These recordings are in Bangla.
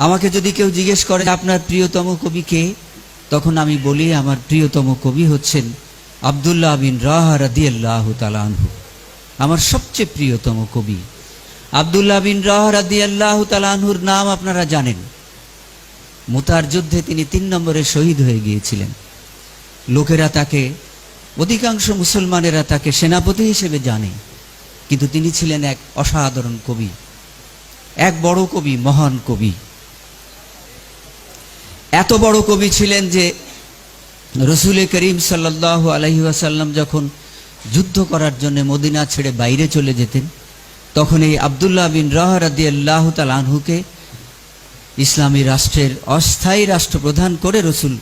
আমাকে যদি কেউ জিজ্ঞেস করে আপনার প্রিয়তম কবি কে, তখন আমি বলি আমার প্রিয়তম কবি হচ্ছেন আব্দুল্লাহ বিন রাওয়াহা রাদিয়াল্লাহু তাআলা আনহু। আমার সবচেয়ে প্রিয়তম কবি আব্দুল্লাহ বিন রাওয়াহা রাদিয়াল্লাহু তাআলা আনহুর নাম আপনারা জানেন। মুতার যুদ্ধে তিনি 3 নম্বরে শহীদ হয়ে গিয়েছিলেন। লোকেরা তাকে, অধিকাংশ মুসলমানেরা তাকে সেনাপতি হিসেবে জানে, কিন্তু তিনি ছিলেন এক অসাধারণ কবি, এক বড় কবি, মহান কবি। এত বড় কবি ছিলেন যে রসুল করিম সাল্লাল্লাহু আলাইহি ওয়াসাল্লাম যখন যুদ্ধ করার জন্য মদিনা ছেড়ে বাইরে চলে যেতেন, তখন এই আব্দুল্লাহ বিন রাওয়াহা রাদিয়াল্লাহু তাআলা আনহুকে ইসলামী রাষ্ট্রের অস্থায়ী রাষ্ট্রপ্রধান করে রসুল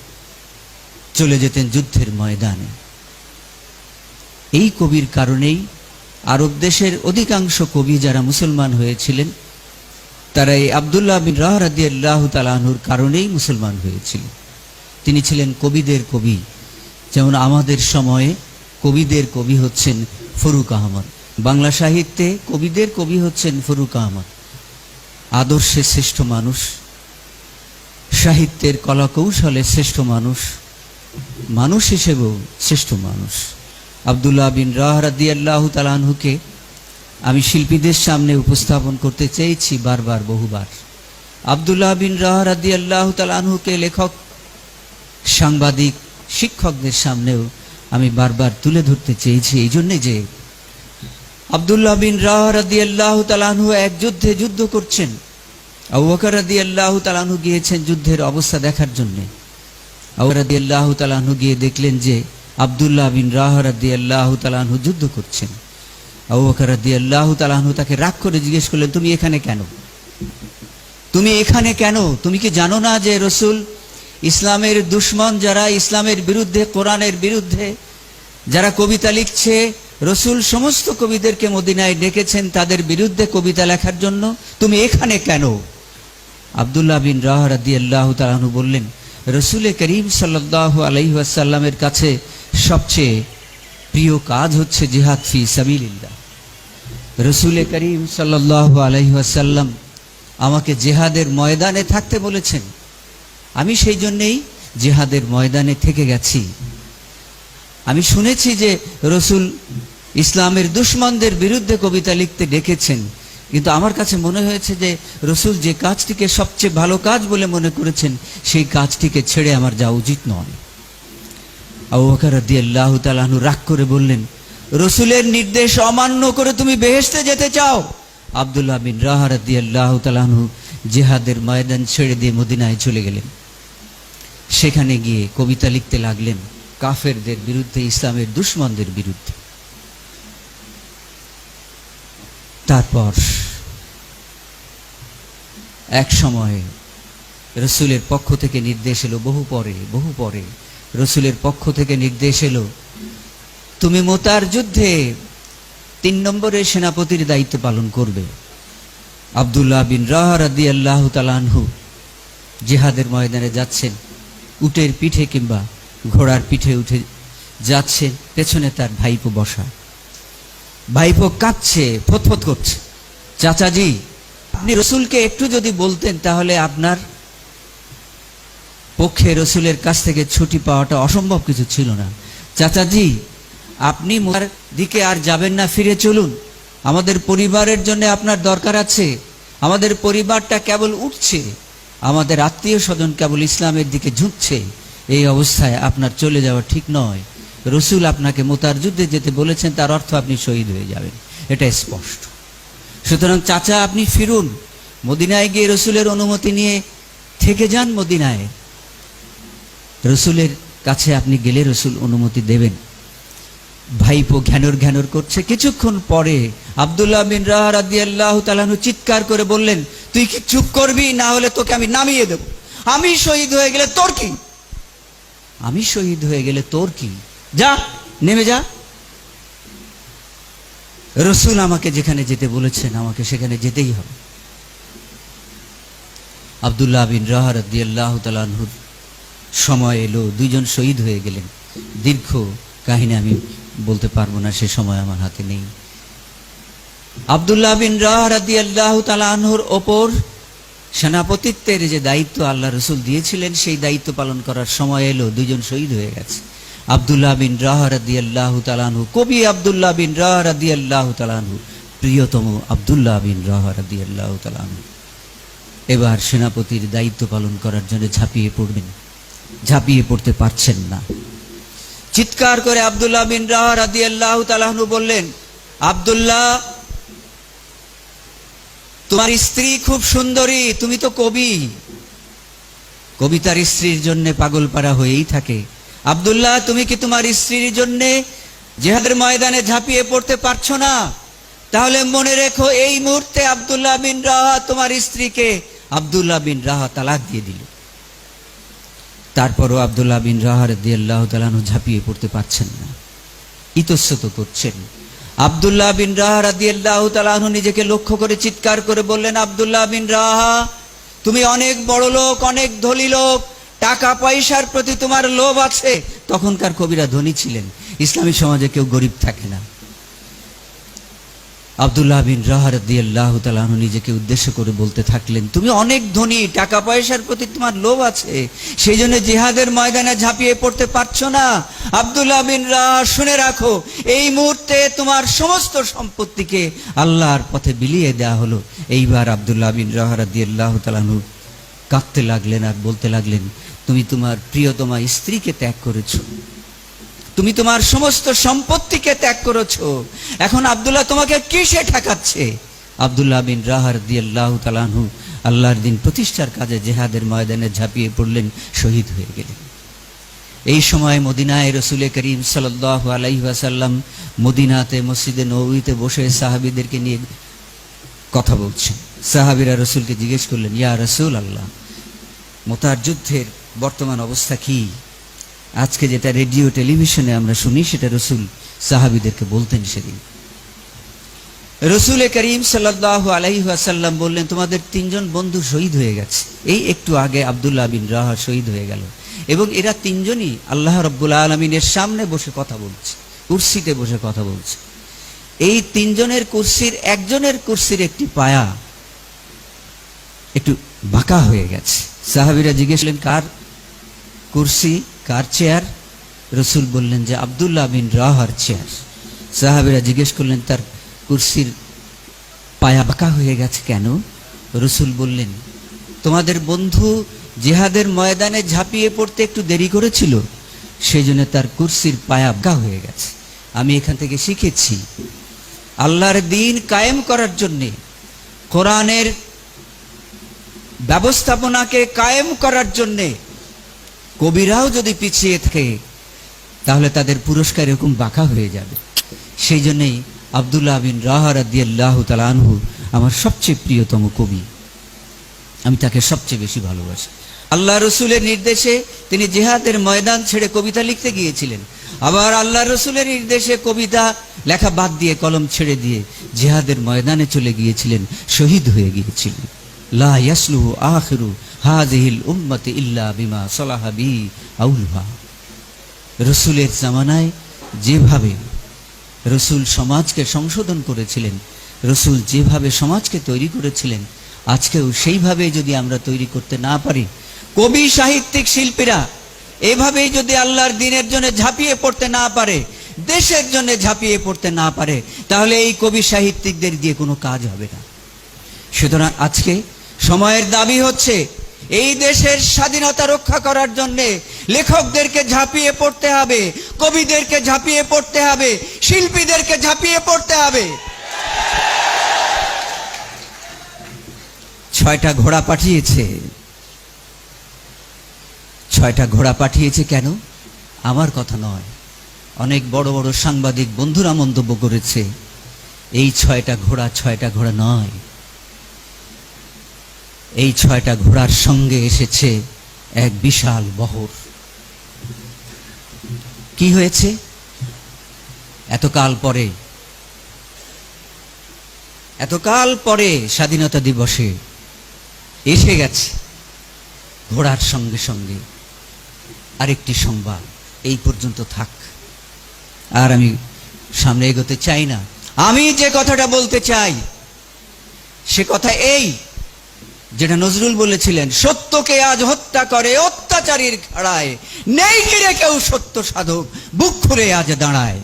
চলে যেতেন যুদ্ধের ময়দানে। এই কবির কারণেই আরব দেশের অধিকাংশ কবি যারা মুসলমান হয়েছিলেন, তারা এই আব্দুল্লাহ বিন রাওয়াহা রাদিয়াল্লাহু তাআলা আনহুর কারণেই মুসলমান হয়েছিলেন। তিনি ছিলেন কবিদের কবি। যেমন আমাদের সময়ে কবিদের কবি হচ্ছেন ফরুক আহমদ, বাংলা সাহিত্যে কবিদের কবি হচ্ছেন ফরুক আহমদ। আদর্শে শ্রেষ্ঠ মানুষ, সাহিত্যের কলাকৌশলে শ্রেষ্ঠ মানুষ, মানুষ হিসেবেও শ্রেষ্ঠ মানুষ। আব্দুল্লাহ বিন রাওয়াহা রাদিয়াল্লাহু তাআলা আনহুকে আমি শিল্পীদের সামনে উপস্থাপন করতে চেয়েছি বারবার, বহুবার। আব্দুল্লাহ বিন রাওয়াহা রাদিয়াল্লাহু তাআলা আনহুকে লেখক, সাংবাদিক, শিক্ষকদের সামনেও আমি বারবার তুলে ধরতে চেয়েছি, এই জন্যে যে আব্দুল্লাহ বিন রাওয়াহা রাদিয়াল্লাহু তাআলা আনহু এক যুদ্ধে যুদ্ধ করছেন। আবু বকর রাদিয়াল্লাহু তাআলা আনহু গিয়েছেন যুদ্ধের অবস্থা দেখার জন্য। আবু বকর রাদিয়াল্লাহু তাআলা আনহু গিয়ে দেখলেন যে আব্দুল্লাহ বিন রাওয়াহা রাদিয়াল্লাহু তাআলা আনহু যুদ্ধ করছেন। আবু বকর রাদিয়াল্লাহু তাআলা আনহু তাকে রাগ করে জিজ্ঞেস করলেন, তুমি এখানে কেন? তুমি এখানে কেন? তুমি কি জানো না যে রসুল ইসলামের দুশমন যারা, ইসলামের বিরুদ্ধে, কোরআনের বিরুদ্ধে যারা কবিতা লিখছে, রসুল সমস্ত কবিদেরকে মদিনায় ডেকেছেন তাদের বিরুদ্ধে কবিতা লেখার জন্য, তুমি এখানে কেন? আব্দুল্লাহ বিন রাওয়াহা রাদিয়াল্লাহু তাআলা আনহু বললেন, রসুল করিম সাল্লাল্লাহু আলাইহি ওয়াসাল্লামের কাছে সবচেয়ে প্রিয় কাজ হচ্ছে জিহাদ ফি সাবিলিল্লাহ। রসুল করিম সাল্লাল্লাহু আলাইহি ওয়াসাল্লাম আমাকে জিহাদের ময়দানে থাকতে বলেছেন, আমি সেই জন্যেই জিহাদের ময়দানে থেকে গেছি। আমি শুনেছি যে রসুল ইসলামের দুশমনদের বিরুদ্ধে কবিতা লিখতে ডেকেছেন, কিন্তু আমার কাছে মনে হয়েছে যে রসুল যে কাজটিকে সবচেয়ে ভালো কাজ বলে মনে করেছেন, সেই কাজটিকে ছেড়ে আমার যাওয়া উচিত নয়। আবু বকর রাদিয়াল্লাহু তাআলা আনহু রাগ করে বললেন, রসুলের নির্দেশ অমান্য করে তুমি বেহেশতে যেতে চাও? আব্দুল্লাহ বিন রাওয়াহা রাদিয়াল্লাহু তাআলা আনহু জিহাদের ময়দান ছেড়ে দিয়ে মদিনায় চলে গেলেন। সেখানে গিয়ে কবিতা লিখতে লাগলেন কাফেরদের বিরুদ্ধে, ইসলামের দুশমনদের বিরুদ্ধে। তারপর এক সময় রসুলের পক্ষ থেকে নির্দেশ এলো, বহু পরে রসুলের পক্ষ থেকে নির্দেশ এলো, তুমি মুতার যুদ্ধে 3 নম্বরের সেনাপতির দায়িত্ব পালন করবে। আব্দুল্লাহ বিন রাওয়াহা রাদিয়াল্লাহু তাআলা আনহু জিহাদের ময়দানে যাচ্ছেন, উটের পিঠে কিংবা ঘোড়ার পিঠে উঠে যাচ্ছেন, পেছনে তার ভাইপো বসা। ভাইপো কাঁদছে, ফতফত করছে, চাচাজি আপনি রসুলকে একটু যদি বলতেন তাহলে আপনার পক্ষে রসুলের কাছ থেকে ছুটি পাওয়াটা অসম্ভব কিছু ছিল না। চাচাজি আপনি মুতার দিকে আর যাবেন না, ফিরে চলুন, আমাদের পরিবারের জন্য আপনার দরকার আছে, আমাদের পরিবারটা কেবল উঠছে, আমাদের আত্মীয় স্বজন কেবল ইসলামের দিকে ঝুঁকছে, এই অবস্থায় আপনার চলে যাওয়া ঠিক নয়। রসুল আপনাকে মুতার যুদ্ধে যেতে বলেছেন, তার অর্থ আপনি শহীদ হয়ে যাবেন, এটা স্পষ্ট। সুতরাং চাচা আপনি ফিরুন, মদিনায় গিয়ে রসুলের অনুমতি নিয়ে থেকে যান মদিনায়, রসুলের কাছে আপনি গেলে রসুল অনুমতি দেবেন। ভাইপো ঘ্যানর করছে। কিছুক্ষণ পরে আব্দুল্লাহ বিন রাওয়াহা রাদিয়াল্লাহু তাআলা আনহু চিৎকার করে বললেন, তুই কি চুপ করবি? না হলে তোকে আমি নামিয়ে দেব। আমি শহীদ হয়ে গেলে তোর কি? আমি শহীদ হয়ে গেলে তোর কি? যা, নেমে যা। রসুল আমাকে যেখানে যেতে বলেছেন আমাকে সেখানে যেতেই হবে। আব্দুল্লাহ বিন রাওয়াহা রাদিয়াল্লাহু তাআলা আনহুর সময় এলো, 2 জন শহীদ হয়ে গেলেন। দীর্ঘ কাহিনী আমি বলতে পারবো না, সে সময় আমার হাতে নেই। আব্দুল্লাহ বিন রাওয়াহা রাদিয়াল্লাহু তাআলা আনহুর ওপর সেনাপতিত্বের যে দায়িত্ব আল্লাহ রসুল দিয়েছিলেন, সেই দায়িত্ব পালন করার সময় এলো, দুইজন শহীদ হয়ে গেছে। আব্দুল্লাহ বিন রাওয়াহা রাদিয়াল্লাহু তাআলা আনহু, কবি আব্দুল্লাহ বিন রাওয়াহা রাদিয়াল্লাহু তাআলা আনহু, প্রিয়তম আব্দুল্লাহ বিন রাওয়াহা রাদিয়াল্লাহু তাআলা আনহু এবার সেনাপতির দায়িত্ব পালন করার জন্য ঝাঁপিয়ে পড়বেন। ঝাঁপিয়ে পড়তে পারছেন না। চিৎকার করে আব্দুল্লাহ বিন রাওয়াহা রাদিয়াল্লাহু তাআলা আনহু বললেন, আব্দুল্লাহ, তোমার স্ত্রী খুব সুন্দরী, তুমি তো কবি, কবিতার স্ত্রীর জন্য পাগল পারা হয়েই থাকে। আব্দুল্লাহ, তুমি কি তোমার স্ত্রীর জন্য জিহাদের ময়দানে ঝাঁপিয়ে পড়তে পারছো না? তাহলে মনে রেখো, এই মুহূর্তে আব্দুল্লাহ বিন রাওয়াহা তোমার স্ত্রীকে আব্দুল্লাহ বিন রাওয়াহা তালাক দিয়ে দিল। তারপরও আব্দুল্লাহ বিন রাওয়াহা রাদিয়াল্লাহু তাআলা আনহু ঝাঁপিয়ে পড়তে পারছেন না, ইতস্তত করছেন। আব্দুল্লাহ বিন রাওয়াহা রাদিয়াল্লাহু তাআলা আনহু নিজেকে লক্ষ্য করে চিৎকার করে বললেন, আব্দুল্লাহ বিন রাওয়াহা, তুমি অনেক বড় লোক, অনেক ধনী লোক, টাকা পয়সার প্রতি তোমার লোভ আছে। তখনকার কবিরা ধনী ছিলেন, ইসলামী সমাজে কেউ গরিব থাকে না। আব্দুল্লাহ বিন রাওয়াহা রাদিয়াল্লাহু তাআলা আনহু নিজেকে উদ্দেশ্য করে বলতে থাকলেন, তুমি অনেক ধনী, টাকা পয়সার প্রতি তোমার লোভ আছে, সেই জন্য জিহাদের ময়দানে ঝাঁপিয়ে পড়তে পারছো না। আব্দুল্লাহ বিন রাওয়াহা, শুনে রাখো, এই মুহূর্তে তোমার সমস্ত সম্পত্তিকে আল্লাহর পথে বিলিয়ে দেওয়া হলো। এইবার আব্দুল্লাহ বিন রাওয়াহা রাদিয়াল্লাহু তাআলা আনহু কাঁদতে লাগলেন আর বলতে লাগলেন, তুমি তোমার প্রিয়তমা স্ত্রীকে ত্যাগ করেছো, তুমি তোমার সমস্ত সম্পত্তিকে ত্যাগ করেছো, এখন আব্দুল্লাহ তোমাকে কিসে ঠেকাচ্ছে? আব্দুল্লাহ বিন রাওয়াহা রাদিয়াল্লাহু তাআলা আনহু আল্লাহর দিন প্রতিষ্ঠার কাজে জিহাদের ময়দানে ঝাঁপিয়ে পড়লেন, শহীদ হয়ে গেলেন। এই সময় মদিনায় রাসূল করিম সাল্লাল্লাহু আলাইহি ওয়াসাল্লাম মদিনাতে মসজিদে নববীতে বসে সাহাবীদেরকে নিয়ে কথা বলছেন। সাহাবীরা রাসূলকে জিজ্ঞেস করলেন, ইয়া রাসূলুল্লাহ, মুতার যুদ্ধের বর্তমান অবস্থা কি? আজকে যেটা রেডিও টেলিভিশনে আমরা শুনি, সেটা রাসূল সাহাবীদেরকে বলতেন সেদিন। রাসূল করিম সাল্লাল্লাহু আলাইহি ওয়াসাল্লাম বললেন, তোমাদের তিনজন বন্ধু শহীদ হয়ে গেছে। এই একটু আগে আব্দুল্লাহ বিন রাওয়াহা শহীদ হয়ে গেল, এবং এরা তিনজনই আল্লাহ রাব্বুল আলামিনের সামনে বসে কথা বলছে, কুরসিতে বসে কথা বলছে। এই তিনজনের কুরসির একজনের কুরসির একটি পায়া একটু বাঁকা হয়ে গেছে। সাহাবীরা জিজ্ঞেস করলেন, কার কুরসি, কার চেয়ার? রাসূল বললেন যে আব্দুল্লাহ বিন রাওয়াহার চেয়ার। সাহাবীরা জিজ্ঞেস করলেন, তার কুরসির পায়া বাঁকা হয়ে গেছে কেন? রাসূল বললেন, তোমাদের বন্ধু জিহাদের ময়দানে ঝাঁপিয়ে পড়তে একটু দেরি করেছিল, সেই জন্য তার কুরসির পায়া বাঁকা হয়ে গেছে। আমি এখান থেকে শিখেছি, আল্লাহর দ্বীন কায়েম করার জন্যে, কোরআনের ব্যবস্থাপনাকে কায়েম করার জন্যে কবিরাও যদি পিছিয়ে থাকে, তাহলে তাদের পুরস্কার এরকম বাঁকা হয়ে যাবে। সেই জন্যই আব্দুল্লাহ বিন রাওয়াহা রাদিয়াল্লাহু তাআলা আনহু আমার সবচেয়ে প্রিয়তম কবি, আমি তাকে সবচেয়ে বেশি ভালোবাসি। আল্লাহ রসুলের নির্দেশে তিনি জিহাদের ময়দান ছেড়ে কবিতা লিখতে গিয়েছিলেন, আবার আল্লাহ রসুলের নির্দেশে কবিতা লেখা বাদ দিয়ে কলম ছেড়ে দিয়ে জিহাদের ময়দানে চলে গিয়েছিলেন, শহীদ হয়ে গিয়েছিলেন। লা ইয়াসলুহু আখিরু হাযিহিল উম্মতি ইল্লা বিমা সালাহা বিহি আউলুহা। রসুলের জামানায় যেভাবে রসুল সমাজকে সংশোধন করেছিলেন, রসুল যেভাবে সমাজকে তৈরি করেছিলেন, আজকেও সেইভাবে যদি আমরা তৈরি করতে না পারি, কবি সাহিত্যিক শিল্পীরা এভাবেই যদি আল্লাহর দ্বীনের জন্য ঝাঁপিয়ে পড়তে না পারে, দেশের জন্য ঝাঁপিয়ে পড়তে না পারে, তাহলে এই কবি সাহিত্যিকদের দিয়ে কোনো কাজ হবে না। সুতরাং আজকে সময়ের দাবি হচ্ছে, এই দেশের স্বাধীনতা রক্ষা করার জন্য লেখকদেরকে ঝাঁপিয়ে পড়তে হবে, কবিদেরকে ঝাঁপিয়ে পড়তে হবে, শিল্পীদেরকে ঝাঁপিয়ে পড়তে হবে। 6টা ঘোড়া পাঠিয়েছে। 6টা ঘোড়া পাঠিয়েছে কেন? আমার কথা নয়, অনেক বড় বড় সাংবাদিক বন্ধুরা মন্তব্য করেছে, এই 6টা ঘোড়া নয়, এই 6টা ঘোড়ার সঙ্গে এসেছে এক বিশাল বহর। কি হয়েছে? এতকাল পরে স্বাধীনতা দিবসে এসে গেছে ঘোড়ার সঙ্গে সঙ্গে আরেকটি সংবাদ। এই পর্যন্ত থাক, আর আমি সামনে এগোতে চাই না। আমি যে কথাটা বলতে চাই সে কথা এই, যেটা নজরুল বলেছিলেন, সত্যকে আজ হত্যা করে অত্যাচারীর খাড়ায়, নেই ঘিরে কেউ সত্য সাধক, বুক খুলে আজ দাঁড়ায়।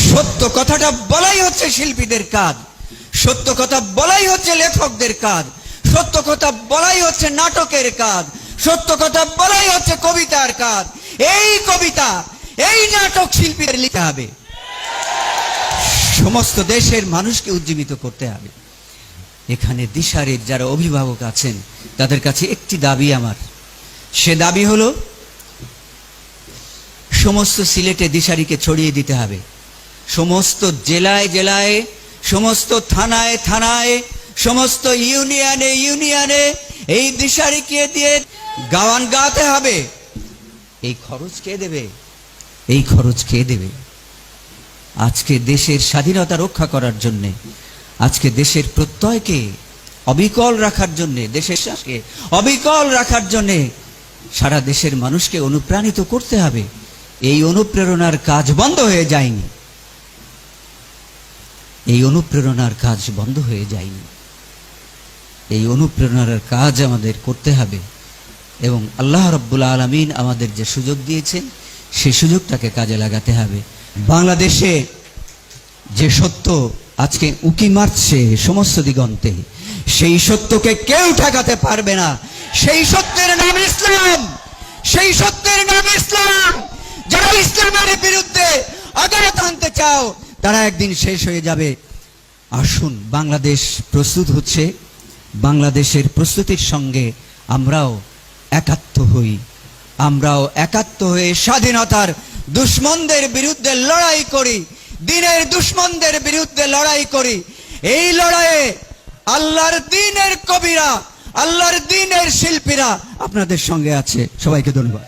সত্য কথাটা বলাই হচ্ছে শিল্পীদের কাজ, সত্য কথা বলাই হচ্ছে লেখকদের কাজ, সত্য কথা বলাই হচ্ছে নাটকের কাজ, সত্য কথা বলাই হচ্ছে কবিতার কাজ। এই কবিতা, এই নাটক শিল্পীদের লিখতে হবে, সমস্ত দেশের মানুষকে উজ্জীবিত করতে হবে। এখানে দিশারির যারা অভিভাবক আছেন তাদের কাছে একটি দাবি আমার, সে দাবি হলো সমস্ত সিলেটে দিশারিকে ছড়িয়ে দিতে হবে, সমস্ত জেলায় জেলায়, সমস্ত থানায় থানায়, সমস্ত ইউনিয়নে ইউনিয়নে এই দিশারিকে দিয়ে গাওয়ান গাওয়াতে হবে। এই খরচ কে দেবে? এই খরচ কে দেবে? আজকে দেশের স্বাধীনতা রক্ষা করার জন্যে, আজকে দেশের প্রত্যয়কে অবিকল রাখার জন্যে, দেশের শ্বাসকে অবিকল রাখার জন্যে সারা দেশের মানুষকে অনুপ্রাণিত করতে হবে। এই অনুপ্রেরণার কাজ বন্ধ হয়ে যায়নি, এই অনুপ্রেরণার কাজ বন্ধ হয়ে যায়নি। এই অনুপ্রেরণার কাজ আমাদের করতে হবে এবং আল্লাহ রাব্বুল আলামিন আমাদের যে সুযোগ দিয়েছেন সেই সুযোগটাকে কাজে লাগাতে হবে। বাংলাদেশে যে সত্য আজকে উকি মারছে সমস্ত দিগন্তে, সেই সত্যকে কেউ ঠেকাতে পারবে না। সেই সত্যের নাম ইসলাম, সেই সত্যের নাম ইসলাম। যারা ইসলামের বিরুদ্ধে আঘাত আনতে চাও তারা একদিন শেষ হয়ে যাবে। আসুন, বাংলাদেশ প্রস্তুত হচ্ছে, বাংলাদেশের প্রস্তুতির সঙ্গে আমরাও একাত্ম হই, আমরাও একাত্ম হয়ে স্বাধীনতার দুশ্মনদের বিরুদ্ধে লড়াই করি, দ্বীনের দুশ্মনদের বিরুদ্ধে লড়াই করি। এই লড়াইয়ে আল্লাহর দ্বীনের কবিরা, আল্লাহর দ্বীনের শিল্পীরা আপনাদের সঙ্গে আছে। সবাইকে ধন্যবাদ।